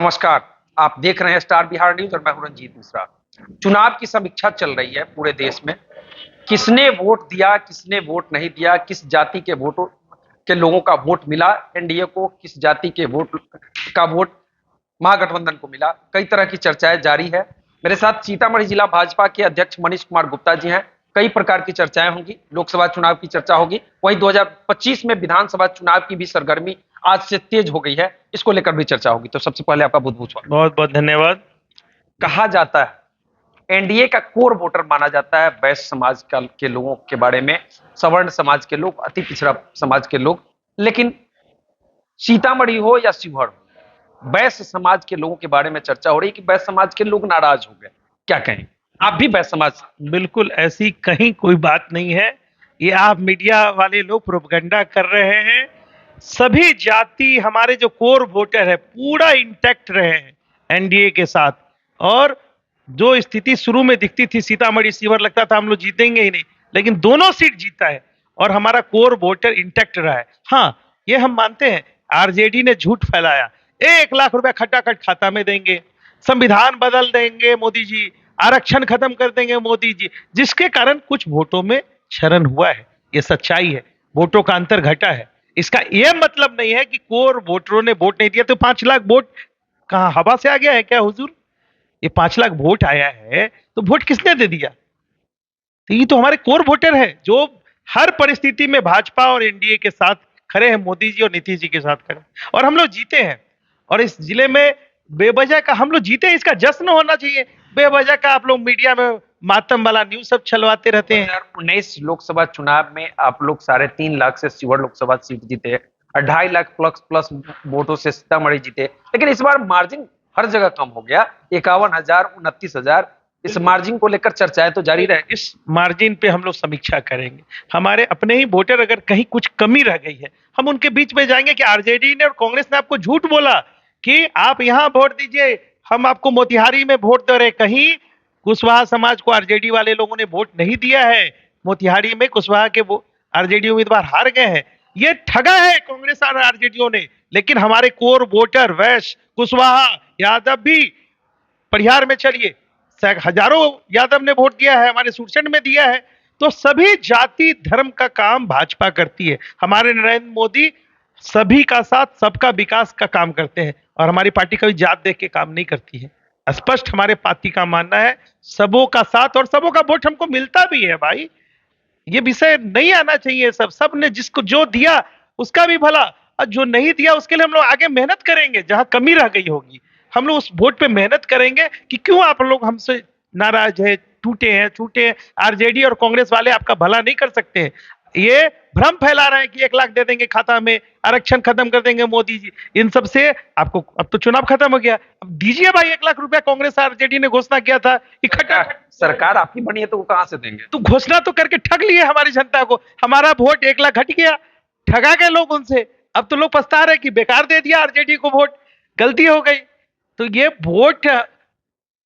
नमस्कार। आप देख रहे हैं स्टार बिहार न्यूज और मैं हूं रंजीत मिश्रा। चुनाव की समीक्षा चल रही है पूरे देश में। किसने वोट दिया, किसने वोट नहीं दिया, किस जाति के वोटों के लोगों का वोट मिला एनडीए को, किस जाति के वोट महागठबंधन को मिला। कई तरह की चर्चाएं जारी है। मेरे साथ सीतामढ़ी जिला भाजपा के अध्यक्ष मनीष कुमार गुप्ता जी हैं। कई प्रकार की चर्चाएं होंगी। लोकसभा चुनाव की चर्चा होगी, वहीं 2025 में विधानसभा चुनाव की भी सरगर्मी आज से तेज हो गई है, इसको लेकर भी चर्चा होगी। तो सबसे पहले आपका बहुत बहुत स्वागत। बहुत बहुत धन्यवाद। कहा जाता है एनडीए का कोर वोटर माना जाता है वैश्य समाज के लोगों के बारे में, सवर्ण समाज के लोग, अति पिछड़ा समाज के लोग। लेकिन सीतामढ़ी हो या शिवहर हो, वैश्य समाज के लोगों के बारे में चर्चा हो रही कि वैश्य समाज के लोग नाराज हो गए। क्या कहें, आप भी वैश्य समाज? बिल्कुल ऐसी कहीं कोई बात नहीं है। ये आप मीडिया वाले लोग प्रोपगेंडा कर रहे हैं। सभी जाति हमारे जो कोर वोटर है पूरा इंटैक्ट रहे हैं एनडीए के साथ। और जो स्थिति शुरू में दिखती थी सीतामढ़ी शिवहर, लगता था हम लोग जीतेंगे ही नहीं, लेकिन दोनों सीट जीता है और हमारा कोर वोटर इंटैक्ट रहा है। हाँ, ये हम मानते हैं आरजेडी ने झूठ फैलाया। 1 लाख रुपया खटाखट खाता में देंगे, संविधान बदल देंगे मोदी जी, आरक्षण खत्म कर देंगे मोदी जी, जिसके कारण कुछ वोटों में क्षरण हुआ है। ये सच्चाई है, वोटों का अंतर घटा है। इसका यह मतलब नहीं है कि कोर वोटरों ने वोट नहीं दिया। तो 5 लाख वोट कहां हवा से आ गया है क्या हुजूर? ये 5 लाख वोट आया है तो वोट किसने दे दिया? तो ये तो हमारे कोर वोटर है जो हर परिस्थिति में भाजपा और एनडीए के साथ खड़े हैं, मोदी जी और नीतीश जी के साथ खड़े, और हम लोग जीते हैं। और इस जिले में बेवजह का हम लोग जीते हैं, इसका जश्न होना चाहिए। बेवजह का आप लोग मीडिया में मातम वाला न्यूज सब छलवाते रहते हैं। 2019 लोकसभा चुनाव में आप लोग 3.5 लाख से शिवहर लोकसभा सीट जीते, 2.5 लाख प्लस प्लस वोटों से सीतामढ़ी जीते। लेकिन इस बार मार्जिन हर जगह कम हो गया, 51,000, 29,000। इस मार्जिन को लेकर चर्चाएं तो जारी रहे। इस मार्जिन पे हम लोग समीक्षा करेंगे। हमारे अपने ही वोटर अगर कहीं कुछ कमी रह गई है, हम उनके बीच में जाएंगे कि आरजेडी ने और कांग्रेस ने आपको झूठ बोला कि आप यहां वोट दीजिए, हम आपको मोतिहारी में वोट दे रहे। कहीं कुशवाहा समाज को आरजेडी वाले लोगों ने वोट नहीं दिया है। मोतिहारी में कुशवाहा के वो आरजेडी उम्मीदवार हार गए हैं। ये ठगा है कांग्रेस और आरजेडी ने। लेकिन हमारे कोर वोटर वैश्य, कुशवाहा, यादव भी, परिहार में चलिए हजारों यादव ने वोट दिया है, हमारे सुरसंड में दिया है। तो सभी जाति धर्म का काम भाजपा करती है। हमारे नरेंद्र मोदी सभी का साथ, सबका विकास का काम करते हैं, और हमारी पार्टी कभी जात देख के काम नहीं करती है। स्पष्ट हमारे पार्टी का मानना है सबों का साथ, और सबों का वोट हमको मिलता भी है। भाई, ये विषय नहीं आना चाहिए। सब ने जिसको जो दिया उसका भी भला, और जो नहीं दिया उसके लिए हम लोग आगे मेहनत करेंगे। जहां कमी रह गई होगी हम लोग उस वोट पे मेहनत करेंगे कि क्यों आप लोग हमसे नाराज है, टूटे हैं, छूटे हैं। आरजेडी और कांग्रेस वाले आपका भला नहीं कर सकते हैं। ये भ्रम फैला रहे हैं कि 1 लाख दे देंगे खाता में, आरक्षण खत्म कर देंगे मोदी जी। इन सब से आपको, अब तो चुनाव खत्म हो गया, अब दीजिए भाई 1 लाख रुपया। कांग्रेस आरजेडी ने घोषणा किया था इकट्ठा। सरकार आपकी बनी है तो वो कहां से देंगे? तो घोषणा तो करके ठग लिए हमारी जनता को। हमारा वोट 1 लाख घट गया, ठगा गए लोग उनसे। अब तो लोग पछता रहे कि बेकार दे दिया आरजेडी को वोट, गलती हो गई। तो ये वोट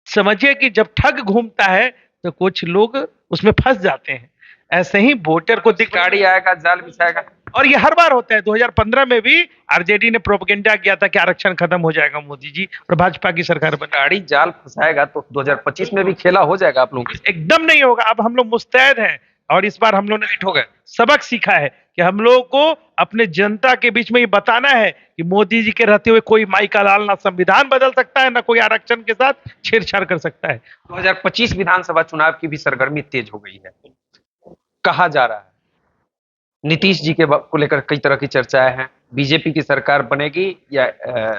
समझिए कि जब ठग घूमता है तो कुछ लोग उसमें फंस जाते हैं। ऐसे ही वोटर को गाड़ी आएगा, जाल बिछाएगा। और ये हर बार होता है। 2015 में भी आरजेडी ने प्रोपगेंडा किया था कि आरक्षण खत्म हो जाएगा मोदी जी और भाजपा की सरकार बनी। गाड़ी जाल फंसाएगा तो 2025 में भी खेला हो जाएगा आप लोगों का। एकदम नहीं होगा। अब हम लोग मुस्तैद हैं, और इस बार हम लोग ने हो गए, सबक सीखा है कि हम लोग को अपने जनता के बीच में ये बताना है कि मोदी जी के रहते हुए कोई माई का लाल ना संविधान बदल सकता है, ना कोई आरक्षण के साथ छेड़छाड़ कर सकता है। 2025 विधानसभा चुनाव की भी सरगर्मी तेज हो गई है। कहा जा रहा है नीतीश जी के को लेकर कई तरह की चर्चाएं हैं। बीजेपी की सरकार बनेगी या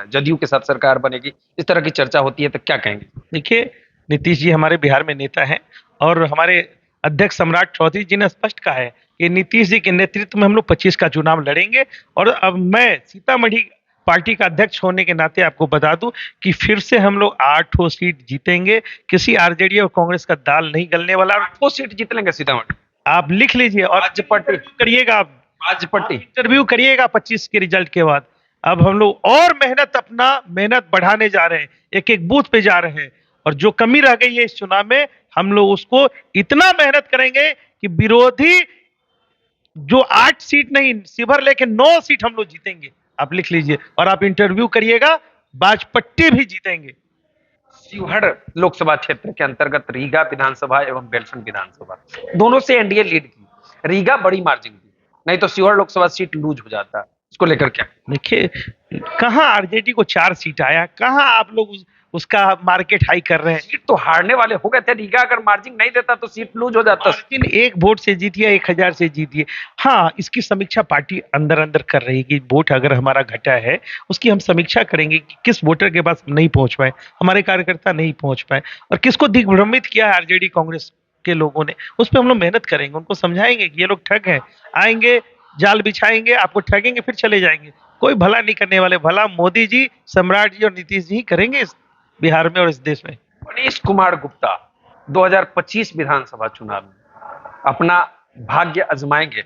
जदयू के साथ सरकार बनेगी, इस तरह की चर्चा होती है। तो क्या कहेंगे? देखिए, नीतीश जी हमारे बिहार में नेता हैं, और हमारे अध्यक्ष सम्राट चौधरी जी ने स्पष्ट कहा है कि नीतीश जी के नेतृत्व में हम लोग 25 का चुनाव लड़ेंगे। और अब मैं सीतामढ़ी पार्टी का अध्यक्ष होने के नाते आपको बता दूं कि फिर से हम लोग 8 सीट जीतेंगे। किसी आरजेडी और कांग्रेस का दाल नहीं गलने वाला। 8 सीट जीत लेंगे सीतामढ़ी। आप लिख लीजिए और करिएगा, आप इंटरव्यू करिएगा 25 के रिजल्ट के बाद। अब हम लोग और मेहनत बढ़ाने जा रहे हैं, एक एक बूथ पे जा रहे हैं, और जो कमी रह गई है इस चुनाव में हम लोग उसको इतना मेहनत करेंगे कि विरोधी जो 8 सीट नहीं, शिवहर लेके 9 सीट हम लोग जीतेंगे। आप लिख लीजिए और आप इंटरव्यू करिएगा, बाजपट्टी भी जीतेंगे। शिवहर लोकसभा क्षेत्र के अंतर्गत रीगा विधानसभा एवं बेलसंड विधानसभा दोनों से एनडीए लीड की। रीगा बड़ी मार्जिन की, नहीं तो शिवहर लोकसभा सीट लूज हो जाता। इसको लेकर क्या? देखिए, कहाँ आरजेडी को 4 सीट आया, कहाँ आप लोग उसका मार्केट हाई कर रहे हैं। सीट तो हारने वाले हो गए थे। रीगा अगर मार्जिन नहीं देता तो सीट लूज हो जाता। मार्जिन 1 वोट से जीती है, 1000 से जीती है। हाँ, इसकी समीक्षा पार्टी अंदर अंदर कर रही है कि वोट अगर हमारा घटा है, उसकी हम समीक्षा करेंगे कि किस वोटर के पास नहीं पहुंच पाए, हमारे कार्यकर्ता नहीं पहुंच पाए, और किसको दिग्भ्रमित किया है आरजेडी कांग्रेस के लोगों ने। उस पर हम लोग मेहनत करेंगे, उनको समझाएंगे कि ये लोग ठग हैं, आएंगे जाल बिछाएंगे, आपको ठगेंगे, फिर चले जाएंगे। कोई भला नहीं करने वाले, भला मोदी जी, सम्राट जी और नीतीश जी ही करेंगे इस बिहार में और इस देश में। मनीष कुमार गुप्ता 2025 विधानसभा चुनाव में अपना भाग्य आजमाएंगे।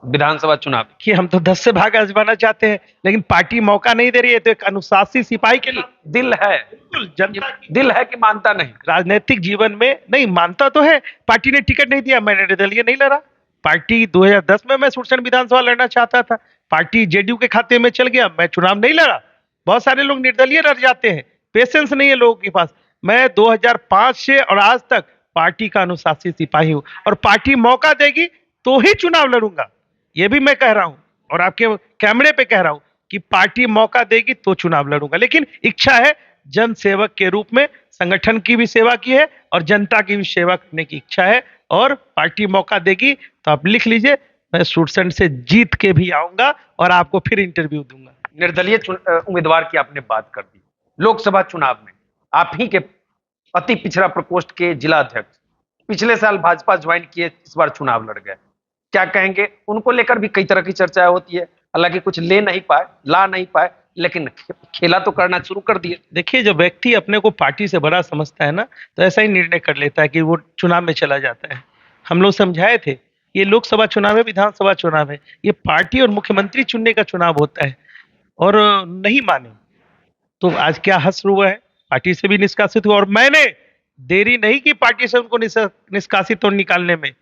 विधानसभा चुनाव कि हम तो 10 से भाग आजमाना चाहते हैं, लेकिन पार्टी मौका नहीं दे रही है। तो एक अनुशासित सिपाही के लिए दिल है, बिल्कुल जनता की दिल है कि मानता नहीं। राजनीतिक जीवन में नहीं मानता तो है। पार्टी ने टिकट नहीं दिया, मैंने निर्दलीय नहीं लड़ा। पार्टी 2010 में मैं सुरसंड विधानसभा लड़ना चाहता था, पार्टी जेडीयू के खाते में चल गया, मैं चुनाव नहीं लड़ा। बहुत सारे लोग निर्दलीय लड़ जाते हैं, पेशेंस नहीं है लोगों के पास। मैं 2005 से और आज तक पार्टी का अनुशासित सिपाही हूं, और पार्टी मौका देगी तो ही चुनाव लड़ूंगा। ये भी मैं कह रहा हूं और आपके कैमरे पे कह रहा हूं कि पार्टी मौका देगी तो चुनाव लड़ूंगा। लेकिन इच्छा है जन सेवक के रूप में, संगठन की भी सेवा की है और जनता की भी सेवा करने की इच्छा है, और पार्टी मौका देगी तो आप लिख लीजिए, मैं सुरसंड से जीत के भी आऊंगा और आपको फिर इंटरव्यू दूंगा। निर्दलीय उम्मीदवार की आपने बात कर दी। लोकसभा चुनाव में आप ही के अति पिछड़ा प्रकोष्ठ के जिला अध्यक्ष पिछले साल भाजपा ज्वाइन किए, इस बार चुनाव लड़ गए, क्या कहेंगे? उनको लेकर भी कई तरह की चर्चा होती है, हालांकि कुछ ले नहीं पाए, ला नहीं पाए, लेकिन खेला तो करना शुरू कर दिए। देखिए, जब व्यक्ति अपने को पार्टी से बड़ा समझता है ना, तो ऐसा ही निर्णय कर लेता है कि वो चुनाव में चला जाता है। हम लोग समझाए थे, ये लोकसभा चुनाव है, विधानसभा चुनाव है, ये पार्टी और मुख्यमंत्री चुनने का चुनाव होता है, और नहीं माने तो आज क्या हश्र हुआ है, पार्टी से भी निष्कासित हुआ। और मैंने देरी नहीं की पार्टी से उनको निष्कासित और निकालने में।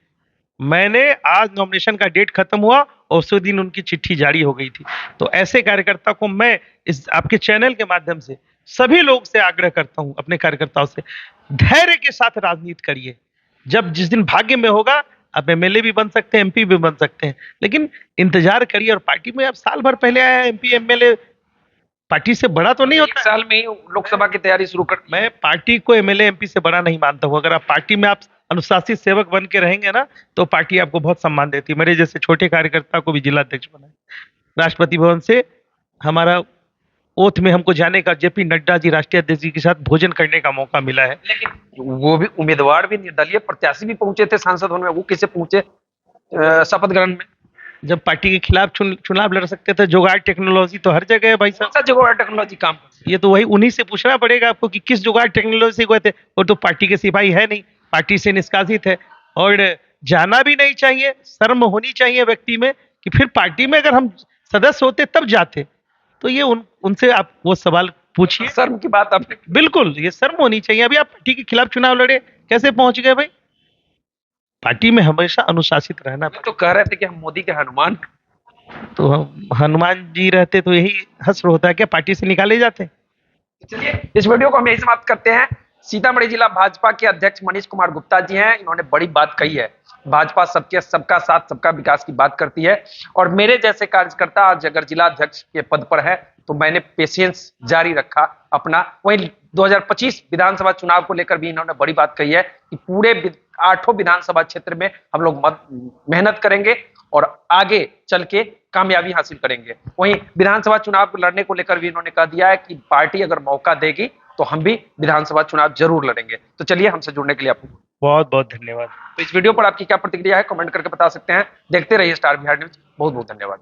मैंने आज नॉमिनेशन का डेट खत्म हुआ और उसी दिन उनकी चिट्ठी जारी हो गई थी। तो ऐसे कार्यकर्ता को मैं इस आपके चैनल के माध्यम से सभी लोग से आग्रह करता हूं, अपने कार्यकर्ताओं से, धैर्य के साथ राजनीति करिए। जब जिस दिन भाग्य में होगा, आप एमएलए भी बन सकते हैं, एमपी भी बन सकते हैं, लेकिन इंतजार करिए। और पार्टी में आप साल भर पहले आया, एमपी एमएलए पार्टी से बड़ा तो नहीं होता। साल में ही लोकसभा की तैयारी शुरू कर। मैं पार्टी को एमएलए एमपी से बड़ा नहीं मानता हूं। अगर आप पार्टी में आप अनुशासित सेवक बन के रहेंगे ना, तो पार्टी आपको बहुत सम्मान देती है। मेरे जैसे छोटे कार्यकर्ता को भी जिला अध्यक्ष बनाए, राष्ट्रपति भवन से हमारा ओथ में हमको जाने का, जेपी नड्डा जी राष्ट्रीय अध्यक्ष जी के साथ भोजन करने का मौका मिला है। लेकिन वो भी उम्मीदवार भी, निर्दलीय प्रत्याशी भी पहुंचे थे सांसद होने में, वो कैसे पहुंचे शपथ ग्रहण में? जब पार्टी के खिलाफ चुनाव लड़ सकते थे, जुगाड़ टेक्नोलॉजी तो हर जगह है भाई साहब। कौन सा जुगाड़ टेक्नोलॉजी काम? ये तो वही उन्हीं से पूछना पड़ेगा आपको कि किस जुगाड़ टेक्नोलॉजी से गए थे। और तो पार्टी के सिपाही है नहीं, पार्टी से निष्कासित है, और जाना भी नहीं चाहिए। शर्म होनी चाहिए व्यक्ति में कि फिर पार्टी में अगर हम सदस्य होते तब जाते। तो ये उनसे आप वो सवाल पूछिए। शर्म की बात आपने, बिल्कुल ये शर्म होनी चाहिए। अभी आप पार्टी के खिलाफ चुनाव लड़े, कैसे पहुंच गए भाई? पार्टी में हमेशा अनुशासित रहना। तो कह रहे थे कि हम मोदी के हनुमान, तो हनुमान जी रहते तो यही हश्र होता है क्या, पार्टी से निकाले जाते? चलिए इस वीडियो को हम यही समाप्त करते हैं। सीतामढ़ी जिला भाजपा के अध्यक्ष मनीष कुमार गुप्ता जी हैं, इन्होंने बड़ी बात कही है। भाजपा सबका साथ सबका विकास की बात करती है, और मेरे जैसे कार्यकर्ता आज अगर जिला अध्यक्ष के पद पर है तो मैंने पेशेंस जारी रखा अपना। वहीं 2025 विधानसभा चुनाव को लेकर भी इन्होंने बड़ी बात कही है कि पूरे 8 विधानसभा क्षेत्र में हम लोग मेहनत करेंगे और आगे चल के कामयाबी हासिल करेंगे। वहीं विधानसभा चुनाव लड़ने को लेकर भी इन्होंने कह दिया है कि पार्टी अगर मौका देगी तो हम भी विधानसभा चुनाव जरूर लड़ेंगे। तो चलिए, हमसे जुड़ने के लिए आपको बहुत बहुत धन्यवाद। तो इस वीडियो पर आपकी क्या प्रतिक्रिया है, कमेंट करके बता सकते हैं। देखते रहिए स्टार बिहार न्यूज। बहुत बहुत धन्यवाद।